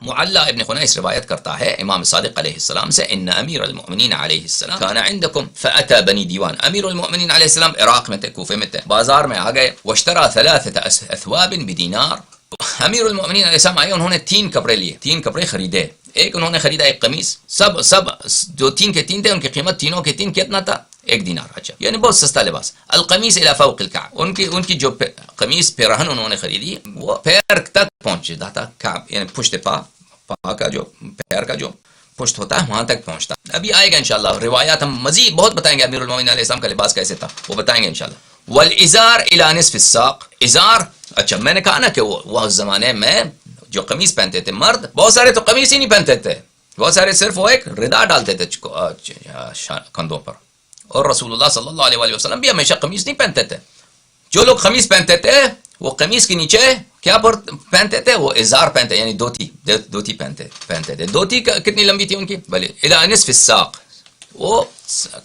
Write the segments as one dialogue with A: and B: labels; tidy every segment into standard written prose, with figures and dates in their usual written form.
A: معلّ ابن خنیس روایت کرتا ہے امام صادق علیہ السلام سے، ان امیر المؤمنین علیہ السلام کان عندکم فاتى بنی دیوان. امیر المؤمنین علیہ السلام عراق میں تھے، کوفے میں تھے، بازار میں آ گئے. واشترى 3 اثواب بدینار. امیر المؤمنین علیہ السلام آئے، انہوں نے 3 کپڑے لیے، 3 کپڑے خریدے. ایک انہوں نے خریدا ایک قمیص، سب جو 3 کے 3 تھے ان کی قیمت تینوں کے 3 کتنا تھا؟ 1 دینار. اچھا، یعنی بہت سستا لباس. القمیص الى فوق الكعب، ان کی جو قمیص پیرہن انہوں نے خریدی وہ پیر تک پہنچتا تھا. کعب یعنی پشت پا کا جو پیر کا جو پشت ہوتا ہے وہاں تک پہنچتا. ابھی آئے گا انشاءاللہ روایات، ہم مزید بہت بتائیں گے امیر المومنین علیہ السلام کا لباس کیسے تھا، وہ بتائیں گے انشاءاللہ. والازار الى نصف الساق. ازار، اچھا میں نے کہا نا کہ وہ اس زمانے میں جو قمیص پہنتے تھے مرد، بہت سارے تو قمیص ہی نہیں پہنتے تھے، بہت سارے صرف وہ ایک ردا ڈالتے تھے کندھوں پر. اور رسول اللہ صلی اللہ علیہ وآلہ وسلم بھی ہمیشہ قمیص نہیں پہنتے تھے. جو لوگ قمیص پہنتے تھے وہ قمیص کے نیچے کیا پہنتے تھے؟ وہ ازار پہنتے، یعنی دوتی پہنتے تھے. دوتی کتنی لمبی تھی ان کی؟ بھلے الى نصف الساق. وہ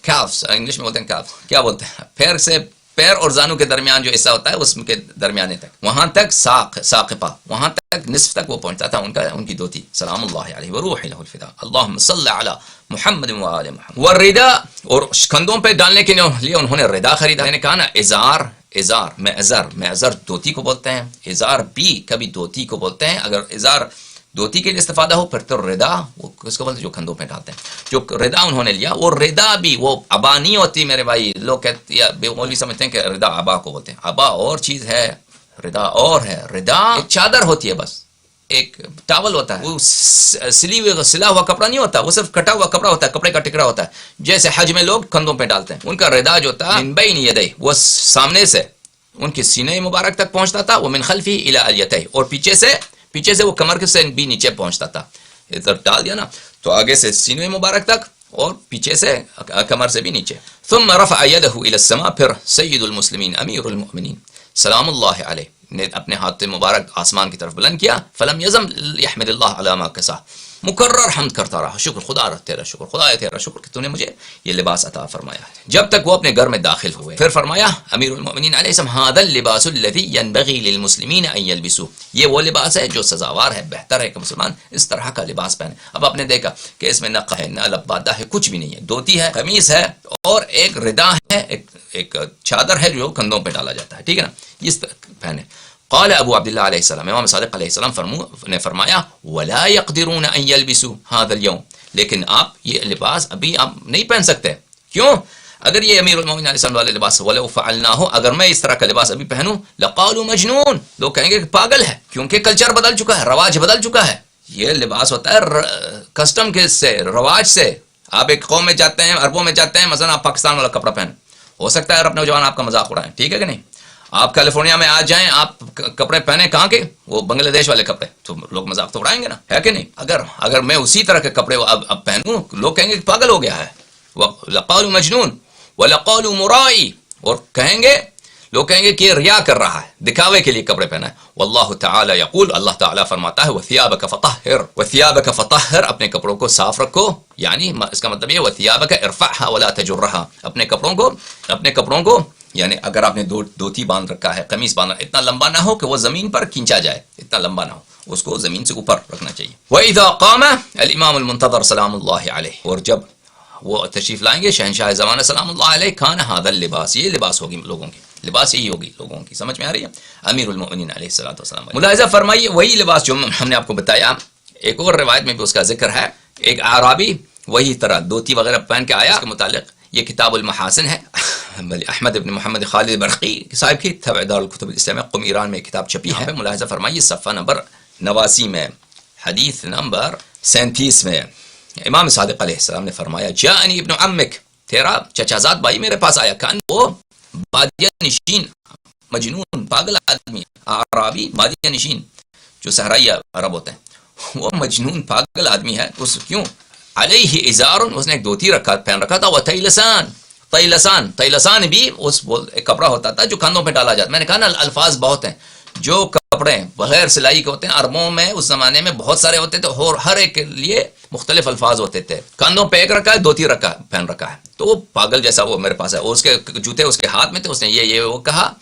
A: کیف انگلش میں بولتے ہیں، کیف کیا بولتے ہیں؟ پیر سے پیر اور زانو کے درمیان جو حصہ ہوتا ہے اس کے درمیانے تک، وہاں تک ساقپا، وہاں تک نصف تک وہ پہنچتا تھا ان کی دوتی. سلام اللہ علیہ وروح له الفداء اللهم صل علی محمد وآل محمد. والردا، اور کندھوں پہ ڈالنے کے لیے انہوں نے ردا خریدا. میں نے کہا نا ازار معذر دوتی کو بولتے ہیں، ازار بھی کبھی دوتی کو بولتے ہیں. اگر ازار دوتی کے لیے استفادہ ہو پھر تو ردا وہ کس کو بولتے ہیں؟ جو کندھوں پہ ڈالتے ہیں. جو ردا انہوں نے لیا، وہ ردا بھی وہ ابا نہیں ہوتی میرے بھائی. لوگ کہتے ہیں، مولوی سمجھتے ہیں کہ ردا ابا کو بولتے ہیں. ابا اور چیز ہے، ردا اور ہے. ردا ایک چادر ہوتی ہے، بس ایک ٹاول ہوتا ہے، وہ سلا ہوا کپڑا نہیں ہوتا، وہ صرف کٹا ہوا کپڑا ہوتا ہے، کپڑے کا ٹکڑا ہوتا ہے. جیسے حج میں لوگ کندھوں پہ ڈالتے ہیں. ان کا ردا جو تھا من بین یدیہ، وہ سامنے سے ان کے سینے مبارک تک پہنچتا تھا. وہ من خلفی الی الیتیہ، اور پیچھے سے وہ کمر سے بھی نیچے پہنچتا تھا. ادھر ڈال دیا نا تو آگے سے سینے مبارک تک اور پیچھے سے کمر سے بھی نیچے. ثم رفع یدہ الی السماء، پھر سید المسلمین امیر المؤمنین سلام اللہ علیہ نے اپنے ہاتھ مبارک آسمان کی طرف بلند کیا. فلم یزم یحمد اللہ علی ما کسا، مکرر حمد کرتا رہا، شکر خدا تیرا شکر، خدا تیرا شکر کہ تو نے مجھے یہ لباس عطا فرمایا ہے، جب تک وہ اپنے گھر میں داخل ہوئے. پھر فرمایا امیر المؤمنین علیہ السلام، ھذا اللباس الذی ينبغي للمسلمین ان يلبسوا، یہ وہ لباس ہے جو سزاوار ہے، بہتر ہے کہ مسلمان اس طرح کا لباس پہنے. اب آپ نے دیکھا کہ اس میں نہ قہ ہے نہ لبادہ ہے، کچھ بھی نہیں ہے. دوتی ہے، قمیص ہے، اور ایک ردا ہے، ایک چادر ہے جو کندھوں پہ ڈالا جاتا ہے. ٹھیک ہے نا، اس پہنے. قال ابو عبداللہ علیہ السلام، امام صادق علیہ السلام نے فرمایا ولا يقدرون ان يلبسوا هذا اليوم، لیکن آپ یہ لباس ابھی آپ نہیں پہن سکتے. کیوں؟ اگر یہ امیر المومنین علیہ السلام والے لباس ولو فعلناه، اگر میں اس طرح کا لباس ابھی پہنوں لقالوا مجنون، لوگ کہیں گے کہ پاگل ہے، کیونکہ کلچر بدل چکا ہے، رواج بدل چکا ہے. یہ لباس ہوتا ہے کسٹم کے سے، رواج سے. آپ ایک قوم میں جاتے ہیں، عربوں میں جاتے ہیں، مثلا آپ پاکستان والا کپڑا پہن، ہو سکتا ہے عرب نوجوان آپ کا مذاق اڑائیں، ٹھیک ہے کہ نہیں. آپ کیلیفورنیا میں آ جائیں، آپ کپڑے پہنے کہاں کے؟ وہ بنگلہ دیش والے کپڑے، تو لوگ مذاق تو اڑائیں گے نا، ہے کہ نہیں. اگر میں اسی طرح کے کپڑے اب پہنوں، لوگ کہیں گے کہ پاگل ہو گیا ہے. لقالوا مجنون ولقالوا مرائی، اور لوگ کہیں گے کہ یہ ریا کر رہا ہے، دکھاوے کے لیے کپڑے پہنا ہے. واللہ تعالی یقول، اللہ تعالی فرماتا ہے وثیابک فطہر، وثیابک فطہر، اپنے کپڑوں کو صاف رکھو. یعنی اس کا مطلب یہ وثیابک ارفعها ولا تجرها، اپنے کپڑوں کو یعنی اگر آپ نے دوتی باندھ رکھا ہے، قمیص باندھ رکھا ہے، اتنا لمبا نہ ہو کہ وہ زمین پر کھینچا جائے، اتنا لمبا نہ ہو، اس کو زمین سے اوپر رکھنا چاہیے. وَإِذَا قَامَ الْإِمَامُ الْمُنْتَظَرُ سلام اللہ علیہ، اور جب وہ تشریف لائیں گے شہنشاہ زمانہ سلام اللہ علیہ، کھانا هذا اللباس، یہ لباس ہوگی لوگوں کی، لباس یہی ہوگی لوگوں کی. سمجھ میں آ رہی ہے؟ امیر المؤمنین علیہ الصلوۃ والسلام. ملاحظہ فرمائیے وہی لباس جو ہم نے آپ کو بتایا، ایک اور روایت میں بھی اس کا ذکر ہے. ایک اعرابی وہی طرح دوتی وغیرہ پہن کے آیا. اس کے متعلق یہ کتاب المحاسن ہے، احمد ابن محمد خالد برقی صاحب کی، تبع دار الکتب الاسلامیہ قم ایران میں کتاب چھپی ہے. ملاحظہ فرمائیے صفحہ نمبر 89 میں، حدیث نمبر 37 میں امام صادق علیہ السلام نے فرمایا جاءنی ابن عمک، تیرا چچازاد بھائی میرے پاس آیا. کان وہ بادیہ نشین، مجنون پاگل آدمی، اعرابی بادیہ نشین جو صحرائی عرب ہوتے ہیں، وہ مجنون پاگل آدمی ہے. اس کیوں؟ علیہ ازار، اس نے ایک دوتی پہن رکھا تھا. وہ تیلسان بھی اس ایک کپڑا ہوتا تھا جو کندھوں پہ ڈالا جاتا. میں نے کہا نا الفاظ بہت ہیں جو کپڑے بغیر سلائی کے ہوتے ہیں. عربوں میں اس زمانے میں بہت سارے ہوتے تھے اور ہر ایک کے لیے مختلف الفاظ ہوتے تھے. کندھوں پہ ایک رکھا ہے، دوتی پہن رکھا ہے، تو وہ پاگل جیسا وہ میرے پاس ہے. اور اس کے جوتے اس کے ہاتھ میں تھے، اس نے یہ وہ کہا.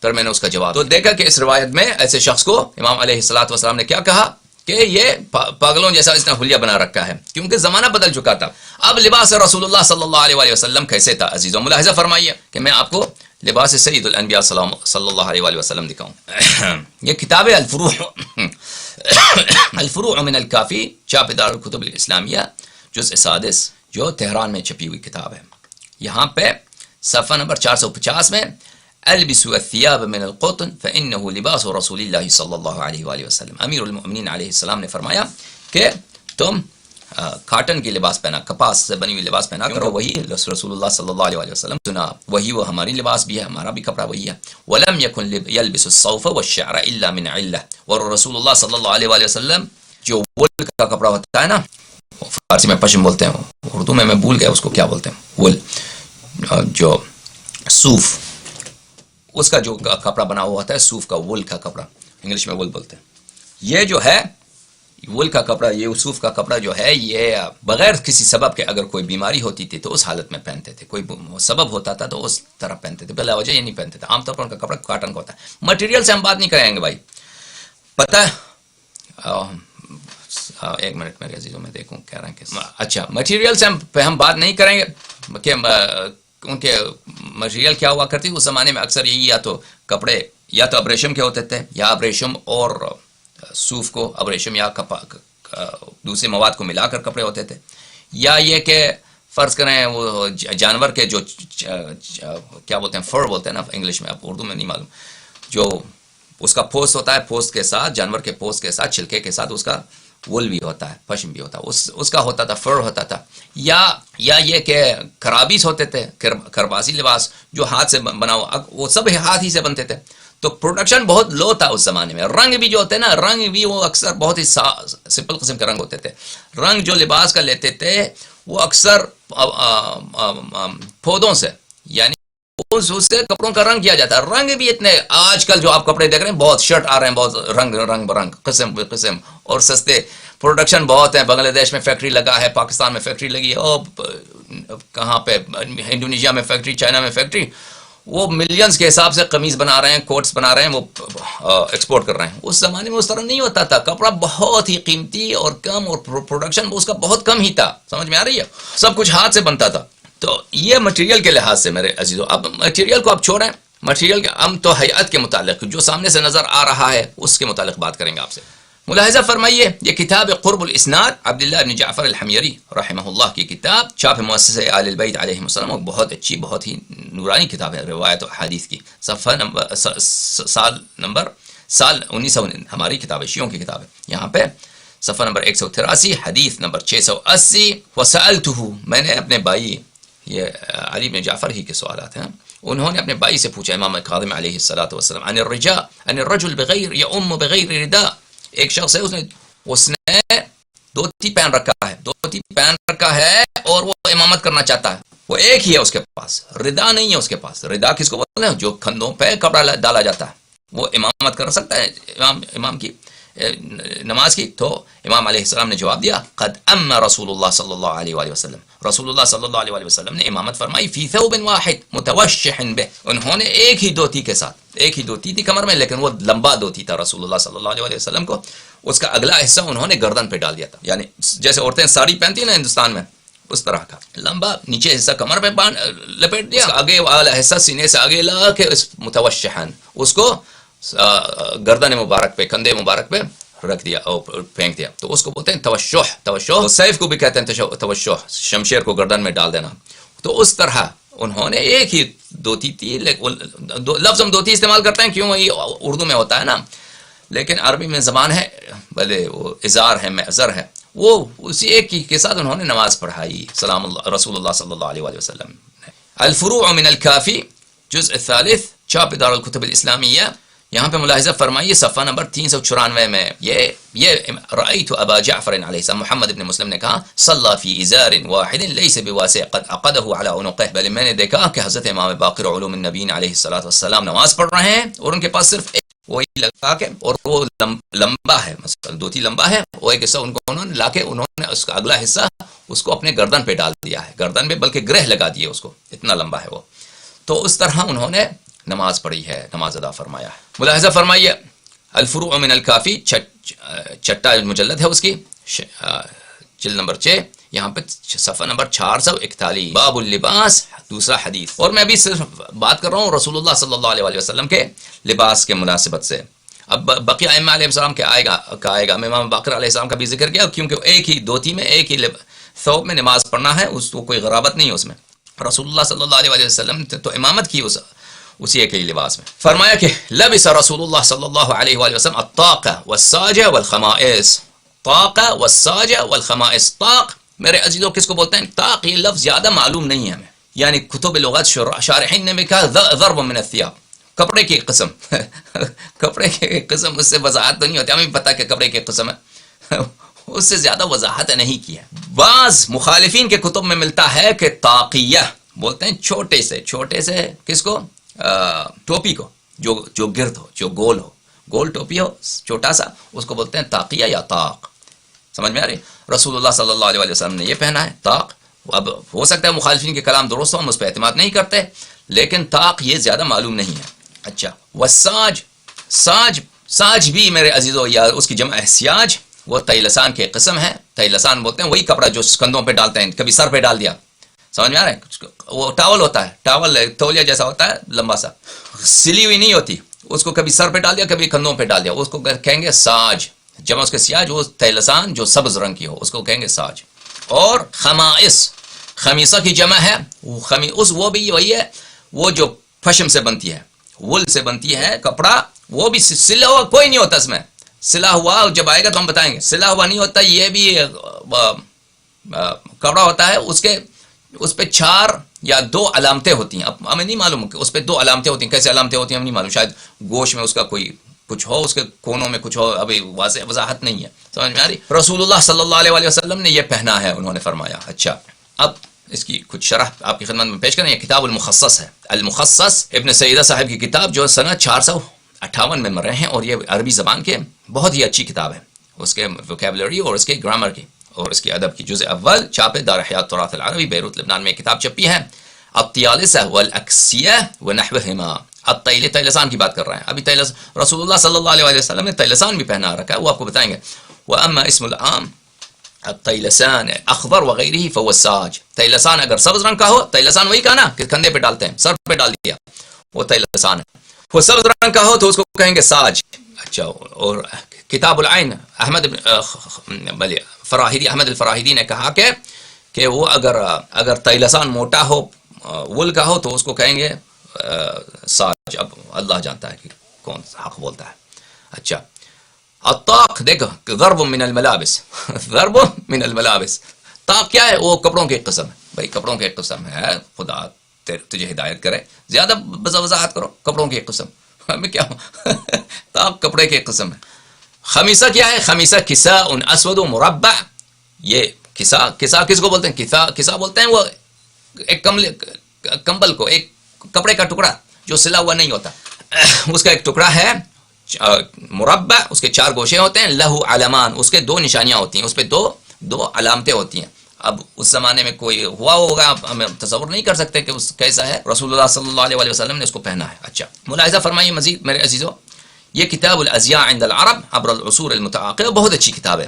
A: پھر میں نے اس کا جواب تو دیکھا کہ اس روایت میں ایسے شخص کو امام علیہ الصلوۃ والسلام نے کیا کہا کہ یہ پاگلوں جیسا اس نے حلیہ بنا رکھا ہے، کیونکہ زمانہ بدل چکا تھا. اب لباس رسول اللہ صلی اللہ علیہ وآلہ وسلم کیسے تھا عزیزوں؟ ملاحظہ فرمائیے کہ میں آپ کو لباس سید الانبیاء صلی اللہ علیہ وآلہ وسلم دکھاؤں. یہ کتاب ہے الفروع من الکافی، چاپ دار الکتب الاسلامیہ، جزء سادس، جو تہران میں چھپی ہوئی کتاب ہے. یہاں پہ صفحہ نمبر 450 میں البسوا الثياب من القطن فانه لباس رسول اللہ صلی اللہ علیہ وآلہ وسلم، امیر المؤمنین علیہ السلام نے فرمایا کہ تم کاٹن کی لباس پہنا، کپاس سے بنی ہوئی لباس پہنا کرو، وہی رسول اللہ صلی اللہ علیہ وسلم سنا، وہی وہ ہماری لباس بھی ہے، ہمارا بھی کپڑا وہی ہے. ولم يكن يلبس الصوف والشعر الا من علة، اور رسول اللہ صلی اللہ علیہ وآلہ وسلم جو وول کا کپڑا ہوتا ہے نا، فارسی میں پشم بولتے ہیں، اردو میں بھول گیا اس کو کیا بولتے ہیں، وول، جو صوف، اس کا جو کپڑا بنا ہوا ہوتا ہے صوف کا، وول کا کپڑا، انگلش میں وول بولتے ہیں. یہ جو ہے وول کا کپڑا، یہ صوف کا کپڑا جو ہے، یہ بغیر کسی سبب کے اگر کوئی بیماری ہوتی تھی تو اس حالت میں پہنتے تھے، کوئی سبب ہوتا تھا تو اس طرح پہنتے تھے، بلا وجہ یہ نہیں پہنتے تھے. عام طور پر ان کا کپڑا کاٹن کا ہوتا ہے. مٹیریل سے ہم بات نہیں کریں گے بھائی، پتہ ہے، ایک منٹ میرے عزیزوں میں دیکھوں کہہ رہے ہیں کہ اچھا مٹیریل سے ہم بات نہیں کریں گے کہ ان کے مٹیریل کیا ہوا کرتی. اس زمانے میں اکثر یہی یا تو کپڑے یا تو ابریشم کے ہوتے تھے، یا ابریشم اور صوف کو، ابریشم یا دوسرے مواد کو ملا کر کپڑے ہوتے تھے، یا یہ کہ فرض کریں وہ جانور کے جو کیا بولتے ہیں، فر بولتے ہیں نا انگلش میں، اب اردو میں نہیں معلوم، جو اس کا پوست ہوتا ہے، پوست کے ساتھ، جانور کے پوست کے ساتھ، چھلکے کے ساتھ اس کا وول بھی ہوتا ہے، پشم بھی ہوتا ہے، اس کا ہوتا تھا، فر ہوتا تھا. یا یہ کہ کرابیس ہوتے تھے، کرباسی لباس جو ہاتھ سے بنا ہوا، وہ سب ہاتھ ہی سے بنتے تھے. تو پروڈکشن بہت لو تھا اس زمانے میں. رنگ بھی جو ہوتے ہیں نا، رنگ بھی وہ اکثر بہت ہی سمپل قسم کے رنگ ہوتے تھے. رنگ جو لباس کا لیتے تھے وہ اکثر پودوں سے، یعنی اس سے کپڑوں کا رنگ کیا جاتا ہے. رنگ بھی اتنے، آج کل جو آپ کپڑے دیکھ رہے ہیں بہت شرٹ آ رہے ہیں، بہت رنگ برنگ، قسم قسم اور سستے، پروڈکشن بہت ہیں. بنگلہ دیش میں فیکٹری لگا ہے، پاکستان میں فیکٹری لگی ہے، اور کہاں پہ انڈونیشیا میں فیکٹری، چائنا میں فیکٹری. وہ ملینز کے حساب سے قمیض بنا رہے ہیں، کوٹس بنا رہے ہیں، وہ ایکسپورٹ کر رہے ہیں. اس زمانے میں اس طرح نہیں ہوتا تھا. کپڑا بہت ہی قیمتی اور کم، اور پروڈکشن اس کا بہت کم ہی تھا. سمجھ میں آ رہی ہے؟ سب کچھ ہاتھ سے بنتا تھا. تو یہ مٹیریل کے لحاظ سے میرے عزیزو، اب مٹیریل کو آپ چھوڑیں، مٹیریل کے ہم تو حیات کے متعلق جو سامنے سے نظر آ رہا ہے اس کے متعلق بات کریں گے آپ سے. ملاحظہ فرمائیے، یہ کتاب قرب الاسناد عبداللہ بن جعفر الحمیری رحمہ اللہ کی کتاب، چاپ مؤسسہ آل البیت علیہ السلام، بہت اچھی، بہت ہی نورانی کتاب ہے روایت و حدیث کی. صفحہ نمبر سال 1900، ہماری کتاب ہے، شیعوں کی کتاب ہے. یہاں پہ صفحہ نمبر 183، حدیث نمبر 680. وسألتہ، میں نے اپنے بھائی، یہ علی بن جعفر ہی کے سوالات ہیں، انہوں نے اپنے بھائی سے پوچھا، امام کاظم علیہ السلام، عن الرجل بغیر یؤم بغیر رداء. ایک شخص ہے، اس نے دھوتی پہن رکھا ہے اور وہ امامت کرنا چاہتا ہے. وہ ایک ہی ہے اس کے پاس، ردا نہیں ہے اس کے پاس. ردا کس کو بولتے ہیں؟ جو کندھوں پہ کپڑا ڈالا جاتا ہے. وہ امامت کر سکتا ہے امام کی نماز کی. تو امام علیہ السلام نے جواب دیا، قد اما رسول اللہ صلی اللہ علیہ وآلہ وسلم، رسول اللہ صلی اللہ علیہ وسلم نے امامت فرمائی، فی ثوب واحد متوشح بہ، انہوں نے ایک ہی دھوتی کے ساتھ، ایک ہی دھوتی تھی کمر میں، لیکن وہ لمبا دھوتی تھا رسول اللہ صلی اللہ علیہ وسلم کو. اس کا اگلا حصہ انہوں نے گردن پہ ڈال دیا تھا، یعنی جیسے عورتیں ساڑی پہنتی ہیں نا ہندوستان میں، اس طرح کا لمبا نیچے حصہ کمر پہ لپیٹ دیا، آگے والا حصہ سینے سے آگے لا کے اس متوشحن اس کو گردن مبارک پہ، کندھے مبارک پہ رکھ دیا اور پھینک دیا. تو اس کو بولتے ہیں توشح. سیف کو بھی کہتے ہیں توشح، شمشیر کو گردن میں ڈال دینا. تو اس طرح انہوں نے ایک ہی دھوتی تھی. لفظ ہم دھوتی استعمال کرتے ہیں کیوں، یہ اردو میں ہوتا ہے نا، لیکن عربی میں زبان ہے، بھلے وہ ازار ہے، معذر ہے. وہ اسی ایک کے ساتھ انہوں نے نماز پڑھائی سلام اللہ رسول اللہ صلی اللہ علیہ وسلم. الفروع من الکافی، جزء الثالث، چاپ دار الکتب الاسلامیہ. یہاں پہ ملاحظہ فرمائیے صفحہ نمبر 394 میں، یہ رأیت ابا جعفر علیہ السلام، محمد ابن مسلم نے کہا، صلی فی ازار واحد لیس بواسع قد عقدہ علی عنقہ، بلے میں نے دیکھا کہ حضرت امام باقر علوم النبیین علیہ السلام نماز پڑھ رہے ہیں اور ان کے پاس صرف ایک وہی لگا کے، اور وہ لمبا ہے، مثلا دھوتی لمبا ہے، وہ ایک حصہ ان کو انہوں نے لا کے، انہوں نے اس کا اگلا حصہ اس کو اپنے گردن پہ ڈال دیا ہے، گردن پہ بلکہ گرہ لگا دیے اس کو، اتنا لمبا ہے وہ. تو اس طرح انہوں نے نماز پڑھی ہے، نماز ادا فرمایا ہے. ملاحظہ فرمائیے، الفروع من الکافی چھٹا مجلد ہے اس کی، جلد نمبر 6، یہاں پہ صفحہ نمبر 441، باب اللباس، دوسرا حدیث۔ اور میں ابھی صرف بات کر رہا ہوں رسول اللہ صلی اللہ علیہ وسلم کے لباس کے مناسبت سے۔ اب بقیہ ائمہ علیہ السلام کا آئے گا، امام باقر علیہ السلام کا بھی ذکر کیا، کیونکہ ایک ہی دھوتی میں ایک ہی ثوب میں نماز پڑھنا ہے، اس کو کوئی غرابت نہیں ہے اس میں۔ رسول اللہ صلی اللہ علیہ وسلم تو امامت کی اسی ایک ہی لباس میں۔ فرمایا کہ لبس رسول اللہ صلی اللہ علیہ وسلم الطاق والساج والخمائس، طاق والساج والخمائس۔ طاق میرے عزیزوں کس کو بولتے ہیں؟ طاق یہ لفظ زیادہ معلوم نہیں ہے ہمیں، یعنی کتب لغت شارحین نے بھی کہا ضرب من الثياب، کپڑے کی قسم کپڑے کی قسم، اس سے وضاحت تو نہیں ہوتی، ہمیں پتہ کہ کپڑے کی قسم ہے، اس سے زیادہ وضاحت نہیں کی ہے۔ بعض مخالفین کے کتب میں ملتا ہے کہ طاقیہ بولتے ہیں چھوٹے سے کس کو؟ ٹوپی کو، جو گرد ہو، جو گول ٹوپی ہو چھوٹا سا، اس کو بولتے ہیں طاقیہ یا طاق۔ سمجھ میں آ رہی؟ رسول اللہ صلی اللہ علیہ وسلم نے یہ پہنا ہے طاق۔ اب ہو سکتا ہے مخالفین کے کلام درست ہو، ہم اس پہ اعتماد نہیں کرتے، لیکن طاق یہ زیادہ معلوم نہیں ہے۔ اچھا، والساج، ساج بھی میرے عزیزو یا اس کی جمع ہے سیاج، وہ طیلسان کی قسم ہے۔ طیلسان بولتے ہیں وہی کپڑا جو کندھوں پہ ڈالتے ہیں، کبھی سر پہ ڈال دیا، سمجھ میں آ رہا ہے؟ وہ ٹاول ہوتا ہے، ٹاول تولیہ جیسا ہوتا ہے، لمبا سا، سلی ہوئی نہیں ہوتی، اس کو کبھی سر پہ ڈال دیا کبھی کندھوں پہ ڈال دیا، اس کو کہیں گے ساج۔ جمع اس کے سیاج، وہ طیلسان جو سبز رنگ کی ہو اس کو کہیں گے ساج۔ اور خمائس، خمیصہ کی جمع ہے، وہ بھی وہی ہے، وہ جو پشم سے بنتی ہے، وول سے بنتی ہے کپڑا، وہ بھی سلا ہوا کوئی نہیں ہوتا اس میں، سلا ہوا جب آئے گا تو ہم بتائیں گے، سلا ہوا نہیں ہوتا، یہ بھی کپڑا ہوتا ہے، اس پہ 4 یا 2 علامتیں ہوتی ہیں۔ اب ہمیں نہیں معلوم کہ اس پہ 2 علامتیں ہوتی ہیں، کیسے علامتیں ہوتی ہیں ہم نہیں معلوم، شاید گوشت میں اس کا کوئی کچھ ہو، اس کے کونوں میں کچھ ہو، ابھی واضح وضاحت نہیں ہے، سمجھ میں آ رہی؟ رسول اللہ صلی اللہ علیہ وسلم نے یہ پہنا ہے، انہوں نے فرمایا۔ اچھا، اب اس کی کچھ شرح آپ کی خدمت میں پیش کریں۔ یہ کتاب المخصص ہے، المخصص ابن سیدہ صاحب کی کتاب جو سنہ 458 میں مرے ہیں، اور یہ عربی زبان کے بہت ہی اچھی کتاب ہے، اس کے ووکیبلری اور اس کے گرامر کی اور اس کی ادب کی۔ جزء اول، چھاپ دار حیات تراث العربی، بیروت لبنان میں کتاب چھپی ہے۔ الطیالسہ والاکسیہ ونحوہما، طیلسان کی بات کر رہے ہیں ابھی۔ رسول اللہ صلی اللہ علیہ وسلم نے طیلسان بھی پہنا رکھا ہے، وہ آپ کو بتائیں گے۔ واما اسم العام الطیلسان اخضر وغیرہ فهو الساج، طیلسان اگر سبز رنگ کا ہو، طیلسان وہی کہا نا کہ کندھے پہ ڈالتے ہیں، سر پہ ڈال دیا، وہ طیلسان ہے۔ وہ سبز رنگ کا ہو تو اس کو کہیں گے ساج۔ اچھا، اور کتاب العین، احمد الفراہیدی نے کہا کہ وہ اگر طیلسان موٹا ہو، وول کا ہو، تو اس کو کہیں گے ساج۔ اب اللہ جانتا ہے کہ کون حق بولتا ہے۔ اچھا، الطاق دیکھو، ضرب من الملابس ضرب من الملابس، طاق کیا ہے؟ وہ کپڑوں کی قسم ہے، بھائی کپڑوں کی قسم ہے، خدا تجھے ہدایت کرے، زیادہ وضاحت کرو، کپڑوں کی قسم، ہمیں کیا طاق کپڑے کی قسم ہے۔ خمیصہ کیا ہے؟ خمیصہ کساء اسود و مربع، یہ کساء کس کو بولتے ہیں؟ کساء بولتے ہیں وہ ایک کمبل کو، ایک کپڑے کا ٹکڑا جو سلا ہوا نہیں ہوتا، اس کا ایک ٹکڑا ہے مربع، اس کے 4 گوشے ہوتے ہیں، لہو علمان، اس کے 2 نشانیاں ہوتی ہیں، اس پہ دو علامتیں ہوتی ہیں۔ اب اس زمانے میں کوئی ہوا ہوگا، ہم تصور نہیں کر سکتے کہ اس کیسا ہے، رسول اللہ صلی اللہ علیہ وسلم نے اس کو پہنا ہے۔ اچھا، ملاحظہ فرمائیے مزید میرے عزیزو، یہ کتاب الازیاء عند العرب عبر العصور المتعاقبہ بہت اچھی کتاب ہے،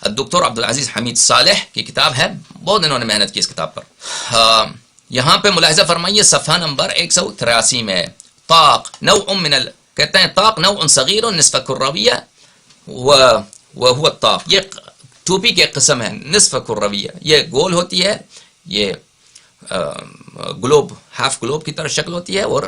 A: الدکتور عبدالعزیز حمید صالح کی کتاب ہے، بہت انہوں نے محنت کی اس کتاب پر۔ یہاں پہ ملاحظہ فرمائیے صفحہ نمبر 183 میں، طاق نوع من کہتے ہیں طاق نوع صغیر نصف کرویہ وهو الطاق، یہ ٹوپی کی قسم ہے، نصف کرویہ، یہ گول ہوتی ہے، یہ گلوب، ہاف گلوب کی طرح شکل ہوتی ہے، اور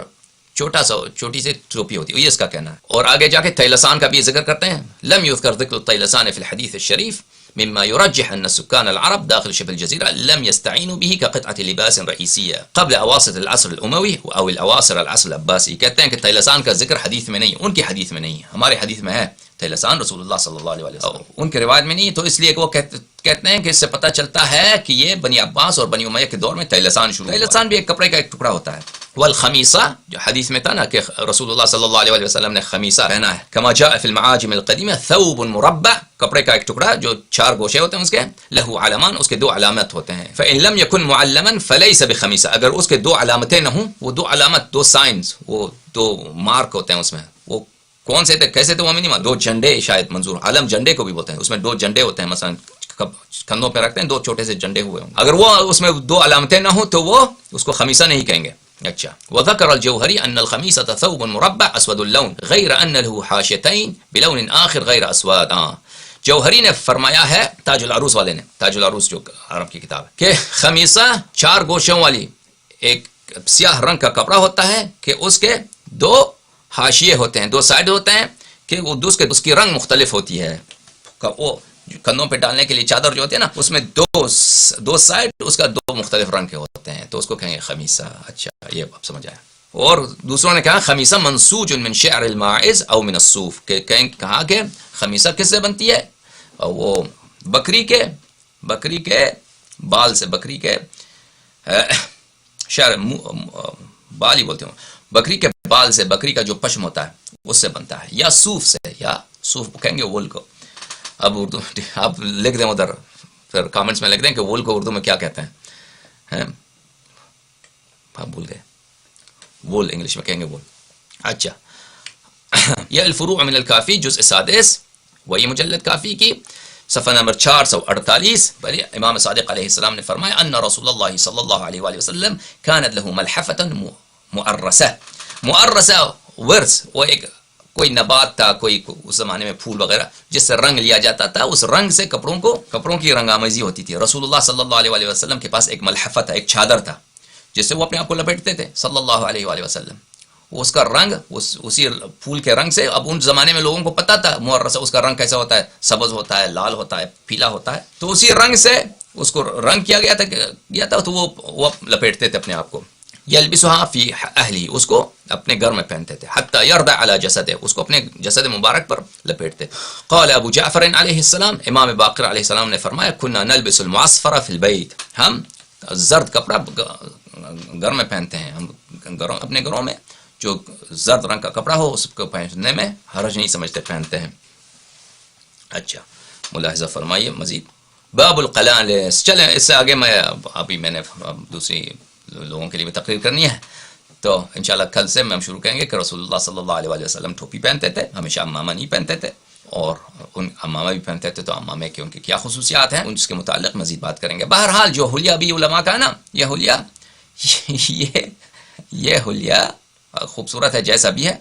A: چھوٹی سی ٹوپی ہوتی ہے، یہ اس کا کہنا ہے۔ اور آگے جا کے طیلسان کا بھی ذکر کرتے ہیں، لم يذكر ذکر الطیلسان فی الحدیث الشریف مما يرجح ان سكان العرب داخل شبه الجزيره لم يستعينوا به كقطعه لباس رئيسيه قبل اواسط العصر الاموي او الاواصر العصر العباسي۔ کہتے ہیں کہ طیلسان کا ذکر حدیث میں نہیں، ان کی حدیث میں نہیں، ہمارے حدیث میں ہے طیلسان رسول اللہ صلی اللہ علیہ وسلم، ان کے روایت میں نہیں، تو اس لیے وہ کہتے ہیں کہ اس سے پتہ چلتا ہے کہ یہ بنی عباس اور بنی امیہ کے دور میں طیلسان شروع ہوا۔ طیلسان بھی ایک کپڑے کا ایک ٹکڑا ہوتا ہے۔ والخمیصہ، جو حدیث میں تھا نا کہ رسول اللہ صلی اللہ علیہ وسلم نے خمیصہ پہنا ہے، کما جاء فی المعاجم القدیمہ ثوب مربع، کپڑے کا ایک ٹکڑا جو 4 گوشے ہوتے ہیں اس کے، لہو علمان، اس کے 2 علامت ہوتے ہیں۔ فإن لم يكن معلما فليس بخمیصہ، اگر اس کے 2 علامتیں نہ ہوں، وہ 2 علامت، 2 سائنز، وہ 2 مارک ہوتے ہیں اس میں، وہ کون سے تھے کیسے تھے وہ نہیں، دو جھنڈے شاید منظور، علم جھنڈے کو بھی بولتے ہیں، اس میں دو جھنڈے ہوتے ہیں، مثلا کندھوں پہ رکھتے ہیں دو چھوٹے سے جھنڈے ہوئے ہوں، اگر وہ اس میں دو علامتیں نہ ہوں تو وہ اس کو خمیصہ نہیں کہیں گے. اچھا وذكر الجوهري ان الخميصة ثوب مربع اسود اللون غير ان له حاشيتين بلون آخر غير اسود. جوہری نے فرمایا ہے، تاج العروس والے نے، تاج العروس جو عرب کی کتاب ہے، کہ خمیصہ چار گوشوں والی ایک سیاہ رنگ کا کپڑا ہوتا ہے کہ اس کے دو حاشیے ہوتے ہیں، دو سائڈ ہوتے ہیں کہ وہ اس کی رنگ مختلف ہوتی ہے. وہ کندھوں پہ ڈالنے کے لیے چادر جو ہوتی ہے نا، اس میں دو سائڈ اس کا دو مختلف رنگ کے ہوتے ہیں، تو اس کو کہیں گے خمیصہ. اچھا یہ اب سمجھ آیا. اور دوسروں نے کہا خمیصہ منسوج من شعر الماعز او من الصوف، کہ کہا کہ خمیصہ کس سے بنتی ہے، وہ بکری کے بال سے، بکری کے شعر بال ہی بولتے ہوں، بکری کے بال سے، بکری کا جو پشم ہوتا ہے اس سے بنتا ہے، یا صوف سے، یا صوف کہیں گے وول کو. اب اردو آپ لکھ دیں ادھر، پھر کامنٹس میں لکھ دیں کہ وول کو اردو میں کیا کہتے ہیں، آپ بھول گئے، وول انگلش میں کہیں گے وول. اچھا یہ الفروع من الکافی جزء سادس، وہی مجلد کافی کی صفحہ نمبر 448 پر امام صادق علیہ السلام نے فرمایا ان رسول اللہ صلی اللہ علیہ وآلہ وسلم كانت له ملحفة مؤرسہ ورس، وہ ایک کوئی نبات تھا، کوئی اس زمانے میں پھول وغیرہ جس سے رنگ لیا جاتا تھا، اس رنگ سے کپڑوں کی رنگ آمیزی ہوتی تھی. رسول اللہ صلی اللہ علیہ وآلہ وسلم کے پاس ایک ملحفہ تھا، ایک چادر تھا جس سے وہ اپنے آپ کو لپیٹتے تھے صلی اللہ علیہ وآلہ وسلم. اس کا رنگ اسی پھول کے رنگ سے، اب ان زمانے میں لوگوں کو پتا تھا مورثہ اس کا رنگ کیسا ہوتا ہے، سبز ہوتا ہے، لال ہوتا ہے، پیلا ہوتا ہے، تو اسی رنگ سے اس کو رنگ کیا گیا تھا تو وہ لپیٹتے تھے اپنے آپ کو. یلبسها فی اہلی، اس کو اپنے گھر میں پہنتے تھے، حتی یربع علی جسدہ، اس کو اپنے جسد مبارک پر لپیٹتے. قال ابو جعفر علیہ السلام، امام باقر علیہ السلام نے فرمایا كنا نلبس المعصفر فی البیت، ہم زرد کپڑا گھر میں پہنتے ہیں، ہم اپنے گھروں میں جو زرد رنگ کا کپڑا ہو اس کو پہننے میں حرج نہیں سمجھتے، پہنتے ہیں. اچھا ملاحظہ فرمائیے مزید. باب القلانس، چلیں اس سے آگے میں نے دوسری لوگوں کے لیے بھی تقریر کرنی ہے، تو انشاءاللہ کل سے ہم شروع کریں گے کہ رسول اللہ صلی اللہ علیہ وآلہ وسلم ٹوپی پہنتے تھے، ہمیشہ امامہ نہیں پہنتے تھے، اور ان امامہ بھی پہنتے تھے تو امامے کے ان کی کیا خصوصیات ہیں ان کے متعلق مزید بات کریں گے. بہرحال جو حلیہ بھی علماء کا نا، یہ حلیہ یہ حلیہ خوبصورت ہے جیسا بھی ہے،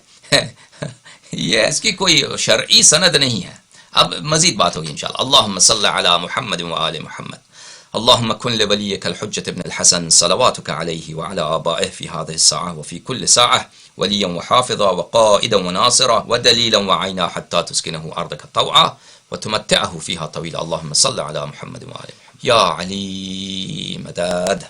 A: یہ اس کی کوئی شرعی سند نہیں ہے. اب مزید بات ہوگی انشاءاللہ. اللہم صل علی محمد وآل محمد. اللهم كن لوليك الحجة ابن الحسن صلواتك عليه وعلى آبائه في هذه الساعة وفي كل ساعة وليا وحافظا وقائدا وناصرا ودليلا وعينا حتى تسكنه أرضك طوعا وتمتعه فيها طويلا. اللهم صل على محمد وآل محمد. يا علي مداد.